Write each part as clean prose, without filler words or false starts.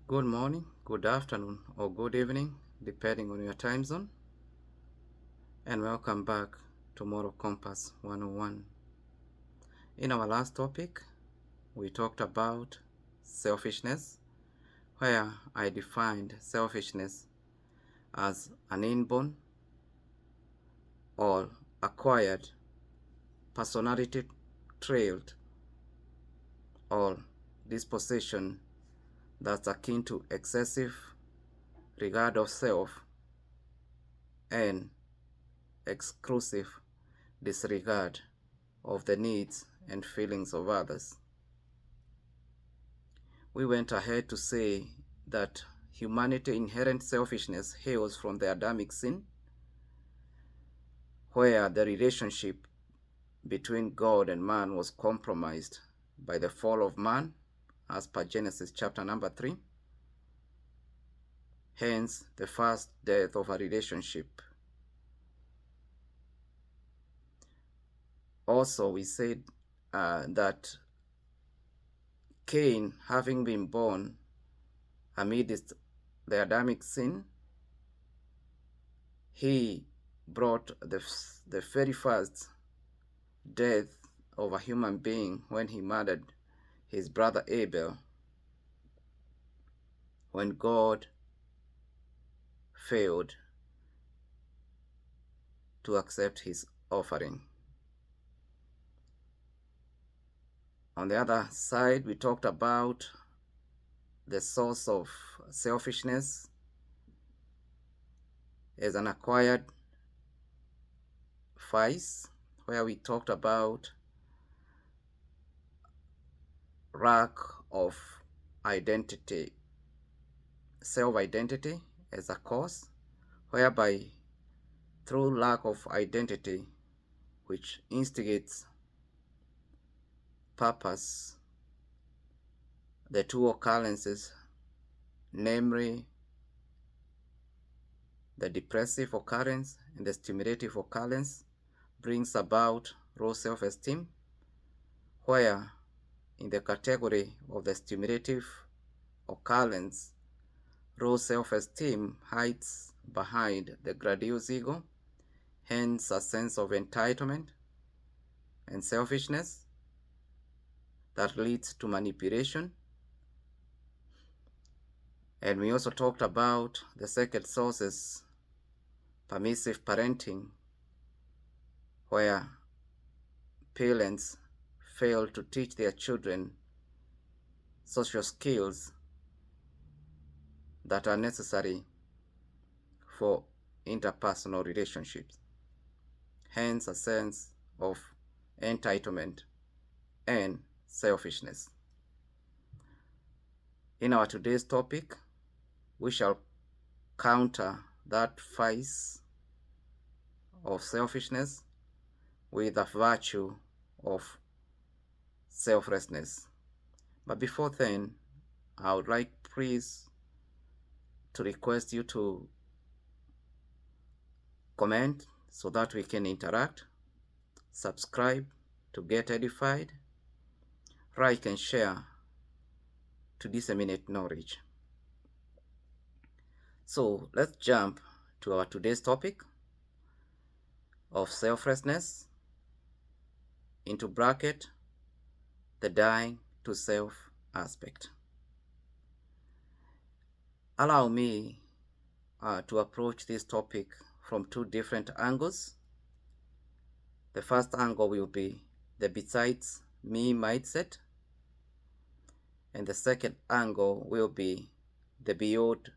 Good morning, good afternoon, or good evening, depending on your time zone, and welcome back to Moral Compass 101. In our last topic, we talked about selfishness, where I defined selfishness as an inborn or acquired personality trait or disposition that's akin to excessive regard of self and exclusive disregard of the needs and feelings of others. We went ahead to say that humanity's inherent selfishness hails from the Adamic sin, where the relationship between God and man was compromised by the fall of man, as per Genesis chapter number 3. Hence, the first death of a relationship. Also, we said that Cain, having been born amidst the Adamic sin, he brought the very first death of a human being when he murdered his brother Abel, when God failed to accept his offering. On the other side, we talked about the source of selfishness as an acquired vice, where we talked about lack of identity, self-identity as a cause, whereby through lack of identity, which instigates purpose, the two occurrences, namely the depressive occurrence and the stimulative occurrence, brings about low self-esteem, where in the category of the stimulative occurrence, low self-esteem hides behind the grandiose ego, hence a sense of entitlement and selfishness that leads to manipulation. And we also talked about the second sources, permissive parenting, where parents fail to teach their children social skills that are necessary for interpersonal relationships. Hence a sense of entitlement and selfishness. In our today's topic, we shall counter that vice of selfishness with the virtue of selflessness. But before then, I would like please to request you to comment so that we can interact, subscribe to get edified, like and share to disseminate knowledge. So let's jump to our today's topic of selflessness, into bracket, the dying to self aspect. Allow me to approach this topic from two different angles. The first angle will be the besides me mindset, and the second angle will be the beyond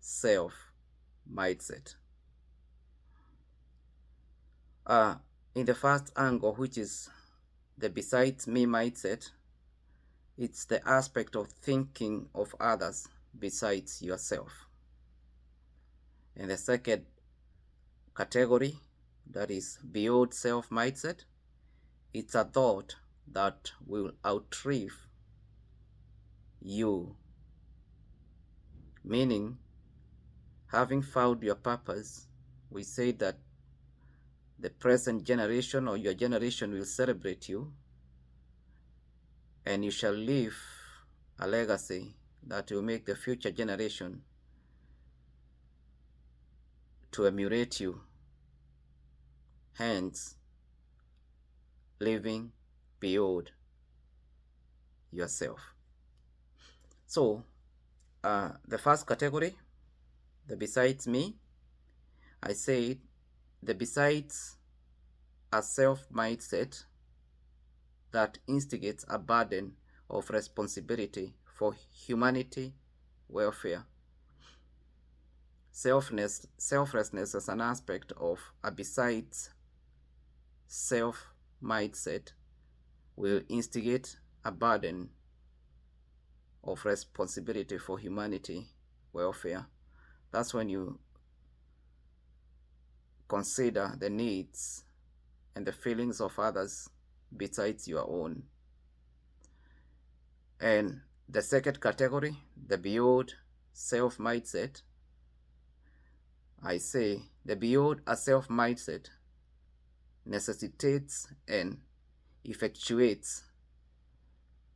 self mindset. In the first angle, which is the besides me mindset, it's the aspect of thinking of others besides yourself. And the second category, that is beyond self mindset, it's a thought that will outlive you. Meaning, having found your purpose, we say that the present generation or your generation will celebrate you, and you shall leave a legacy that will make the future generation to emulate you, hence living beyond yourself. So, the first category, the besides me, I said the besides a self mindset that instigates a burden of responsibility for humanity welfare. Selflessness as an aspect of a besides self mindset will instigate a burden of responsibility for humanity welfare. That's when you consider the needs and the feelings of others besides your own. And the second category, the beyond self mindset, I say the beyond a self mindset necessitates and effectuates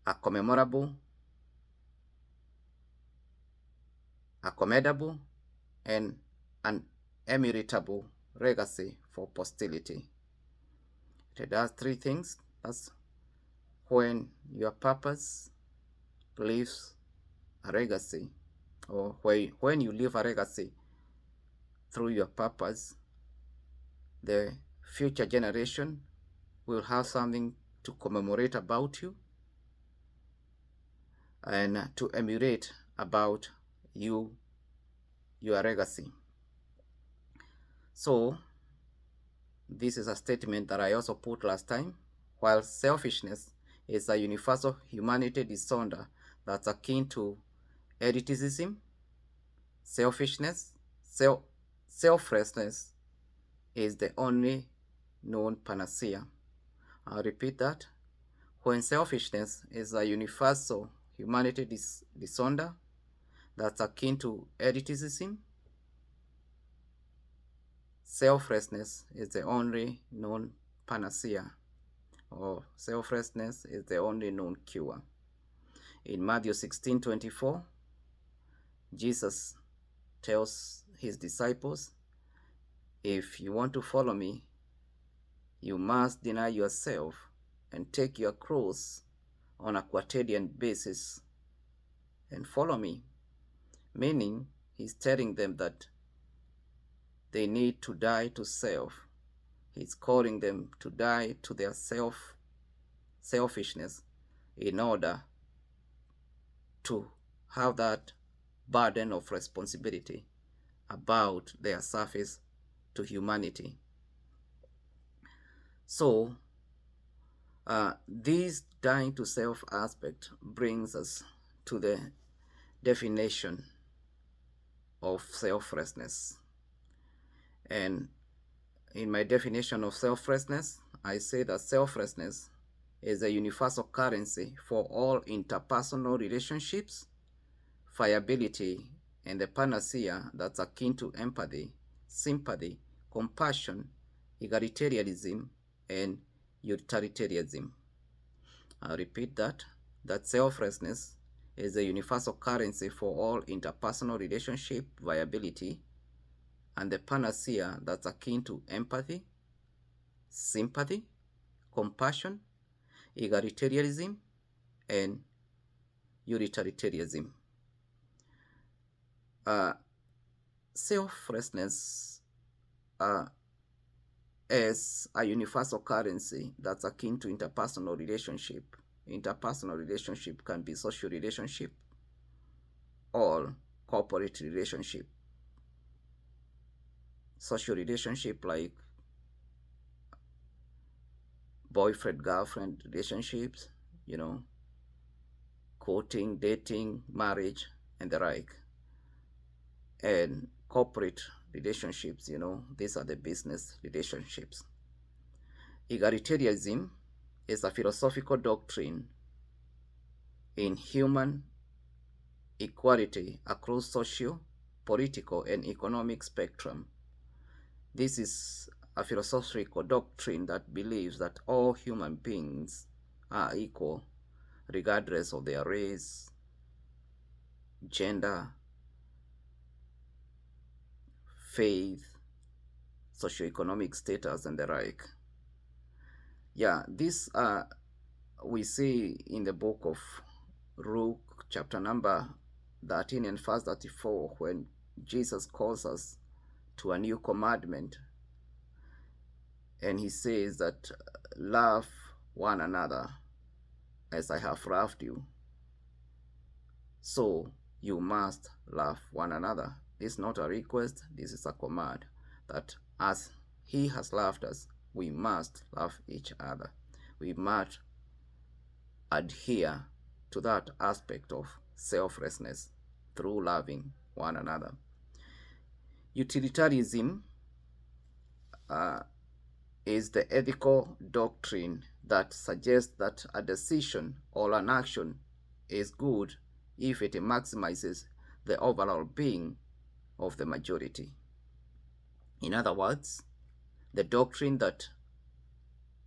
a commendable, and an immutable legacy for posterity. It does three things. That's when your purpose leaves a legacy, or when you leave a legacy through your purpose, the future generation will have something to commemorate about you and to emulate about you, your legacy. So this is a statement that I also put last time. While selfishness is a universal humanity disorder that's akin to elitism, selflessness is the only known panacea. I'll repeat that. When selfishness is a universal humanity disorder that's akin to elitism, selflessness is the only known panacea, or selflessness is the only known cure. In Matthew 16:24, Jesus tells his disciples, if you want to follow me, you must deny yourself and take your cross on a quotidian basis and follow me. Meaning, he's telling them that they need to die to self. He's calling them to die to their selfishness in order to have that burden of responsibility about their service to humanity. So, this dying to self aspect brings us to the definition of selflessness. And in my definition of selflessness, I say that selflessness is a universal currency for all interpersonal relationships, viability, and the panacea that's akin to empathy, sympathy, compassion, egalitarianism, and utilitarianism. I'll repeat that selflessness is a universal currency for all interpersonal relationship viability, and the panacea that's akin to empathy, sympathy, compassion, egalitarianism, and utilitarianism. Selflessness is a universal currency that's akin to interpersonal relationship. Interpersonal relationship can be social relationship or corporate relationship. Social relationship like boyfriend-girlfriend relationships, courting, dating, marriage, and the like. And corporate relationships, these are the business relationships. Egalitarianism is a philosophical doctrine in human equality across social, political, and economic spectrum. This is a philosophical doctrine that believes that all human beings are equal regardless of their race, gender, faith, socioeconomic status, and the like. Yeah, this we see in the book of Luke, chapter number 13 and verse 34, when Jesus calls us to a new commandment, and he says that love one another as I have loved you, so you must love one another. This is not a request, this is a command, that as he has loved us, we must love each other. We must adhere to that aspect of selflessness through loving one another. Utilitarianism is the ethical doctrine that suggests that a decision or an action is good if it maximizes the overall being of the majority. In other words, the doctrine that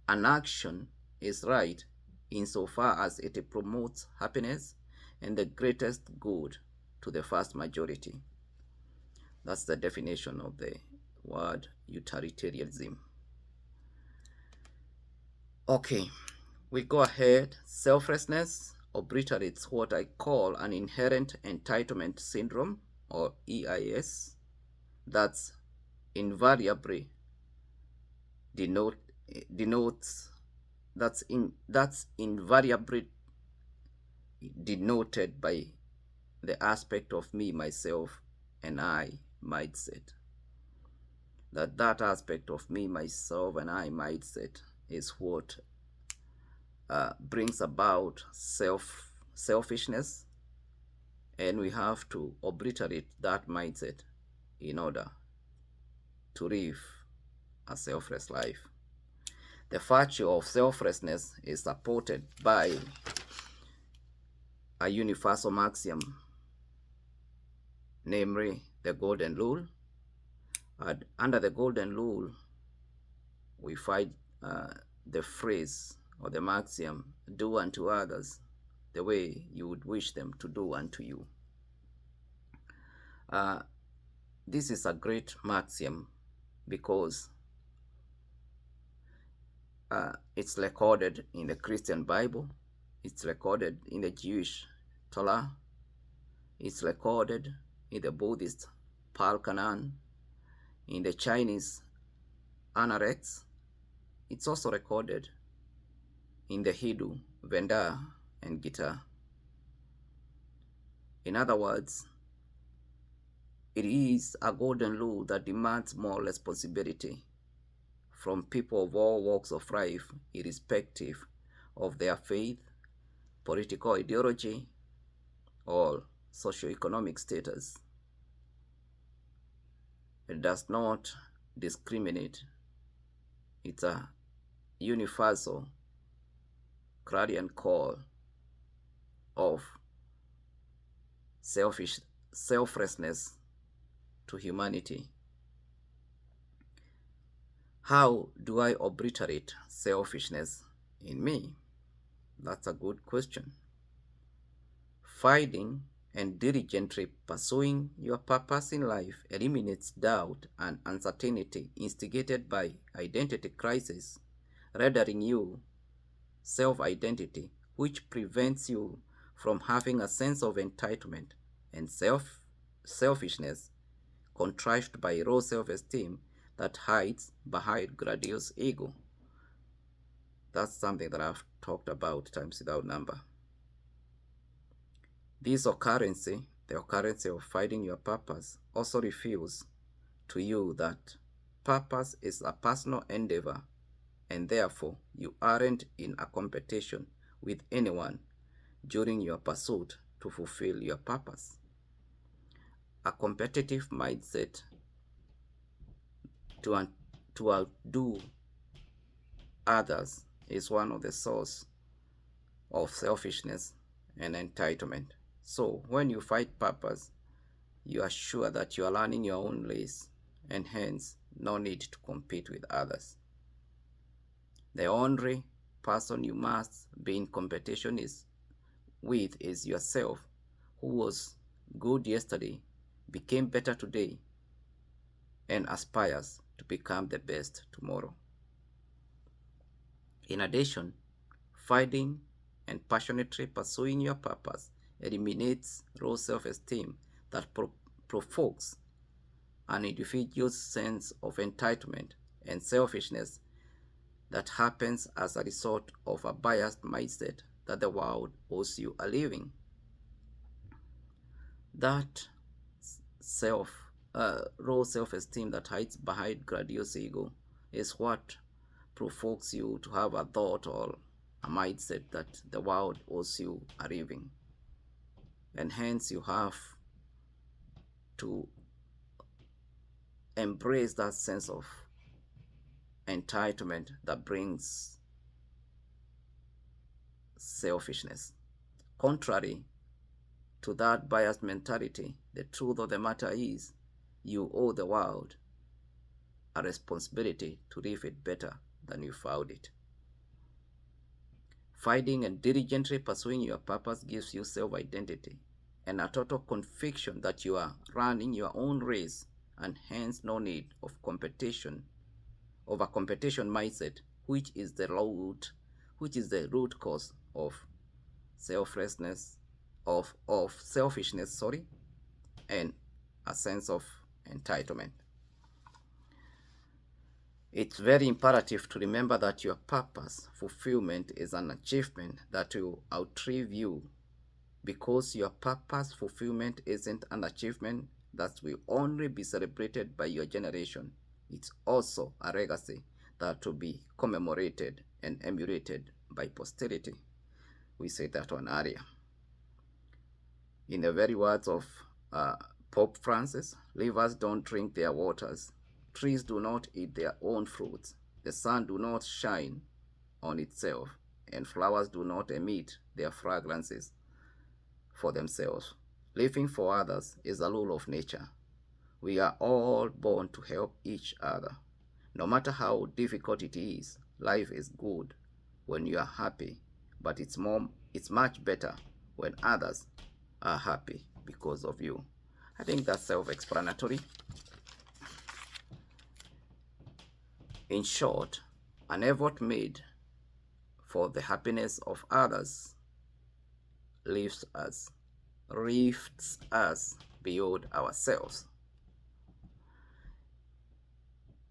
an action is right insofar as it promotes happiness and the greatest good to the vast majority. That's the definition of the word utilitarianism. Okay, we go ahead. Selflessness obliterates what I call an inherent entitlement syndrome, or EIS, that's invariably that's invariably denoted by the aspect of me, myself, and I mindset. That aspect of me, myself, and I mindset is what brings about selfishness, and we have to obliterate that mindset in order to live a selfless life. The virtue of selflessness is supported by a universal maxim, namely the Golden Rule. And under the Golden Rule, we find the phrase or the maxim, do unto others the way you would wish them to do unto you. This is a great maxim because it's recorded in the Christian Bible, it's recorded in the Jewish Torah, it's recorded in the Buddhist Palkanan, in the Chinese Anarex. It's also recorded in the Hindu Veda and Gita. In other words, it is a golden rule that demands more responsibility from people of all walks of life, irrespective of their faith, political ideology, or socioeconomic status. It does not discriminate. It's a universal clarion call of selflessness to humanity. How do I obliterate selfishness in me? That's a good question. Finding and diligently pursuing your purpose in life eliminates doubt and uncertainty instigated by identity crisis, rendering you self-identity, which prevents you from having a sense of entitlement and selfishness contrived by low self-esteem that hides behind grandiose ego. That's something that I've talked about times without number. This occurrence, the occurrence of finding your purpose, also reveals to you that purpose is a personal endeavor, and therefore you aren't in a competition with anyone during your pursuit to fulfill your purpose. A competitive mindset to outdo others is one of the sources of selfishness and entitlement. So when you find purpose, you are sure that you are running your own race, and hence no need to compete with others. The only person you must be in competition with is yourself, who was good yesterday, became better today, and aspires to become the best tomorrow. In addition, finding and passionately pursuing your purpose eliminates low self-esteem that provokes an individual's sense of entitlement and selfishness that happens as a result of a biased mindset that the world owes you a living. That self, low self-esteem that hides behind grandiose ego is what provokes you to have a thought or a mindset that the world owes you a living. And hence you have to embrace that sense of entitlement that brings selfishness. Contrary to that biased mentality, the truth of the matter is you owe the world a responsibility to live it better than you found it. Finding and diligently pursuing your purpose gives you self-identity and a total conviction that you are running your own race, and hence no need of competition, of a competition mindset, which is the root cause of selflessness, of selfishness, and a sense of entitlement. It's very imperative to remember that your purpose fulfillment is an achievement that will outlive you, because your purpose fulfillment isn't an achievement that will only be celebrated by your generation. It's also a legacy that will be commemorated and emulated by posterity. We said that one earlier. In the very words of Pope Francis, rivers don't drink their waters, trees do not eat their own fruits, the sun do not shine on itself, and flowers do not emit their fragrances for themselves. Living for others is a rule of nature. We are all born to help each other. No matter how difficult it is, life is good when you are happy, but it's much better when others are happy because of you. I think that's self-explanatory. In short, an effort made for the happiness of others lifts us beyond ourselves.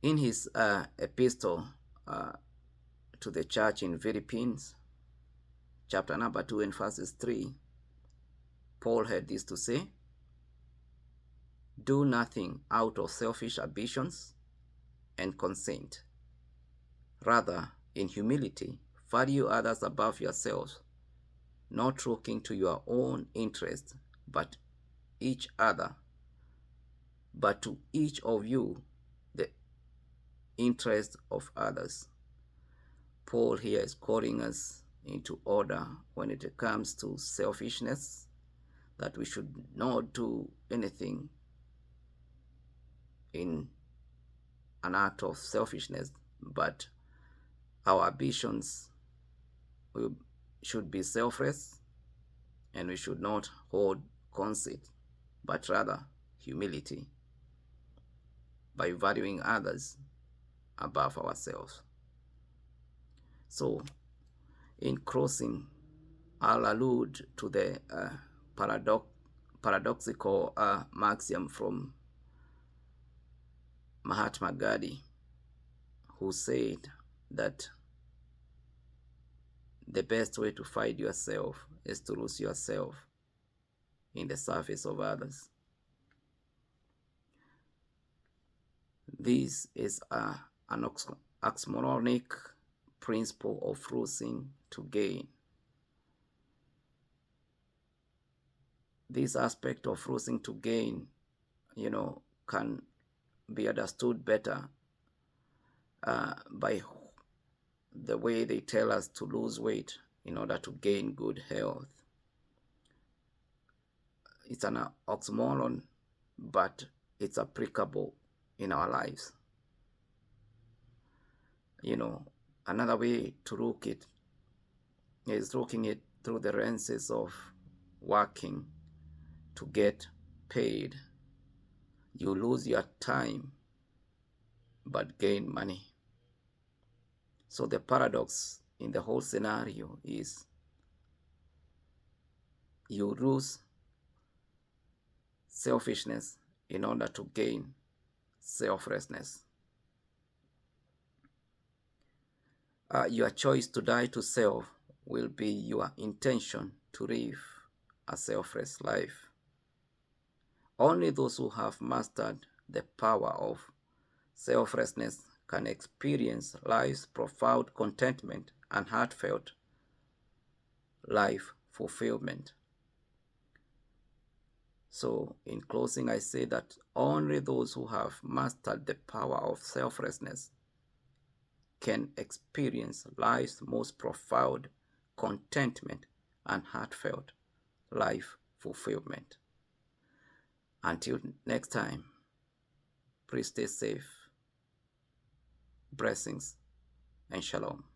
In his epistle to the church in Philippines, chapter number 2 and verses 3, Paul had this to say: do nothing out of selfish ambitions and conceit. Rather, in humility, value others above yourselves, not looking to your own interest, but to each of you the interest of others. Paul here is calling us into order when it comes to selfishness, that we should not do anything in an act of selfishness, but our ambitions should be selfless, and we should not hold conceit, but rather humility, by valuing others above ourselves. So, in closing, I'll allude to the paradoxical maxim from Mahatma Gandhi, who said that the best way to find yourself is to lose yourself in the service of others. This is an oxymoronic principle of losing to gain. This aspect of losing to gain, can be understood better by the way they tell us to lose weight in order to gain good health. It's an oxymoron, but it's applicable in our lives. Another way to look it is looking it through the lenses of working to get paid. You lose your time but gain money. So the paradox in the whole scenario is you lose selfishness in order to gain selflessness. Your choice to die to self will be your intention to live a selfless life. Only those who have mastered the power of selflessness can experience life's profound contentment and heartfelt life fulfillment. So, in closing, I say that only those who have mastered the power of selflessness can experience life's most profound contentment and heartfelt life fulfillment. Until next time, please stay safe. Blessings and shalom.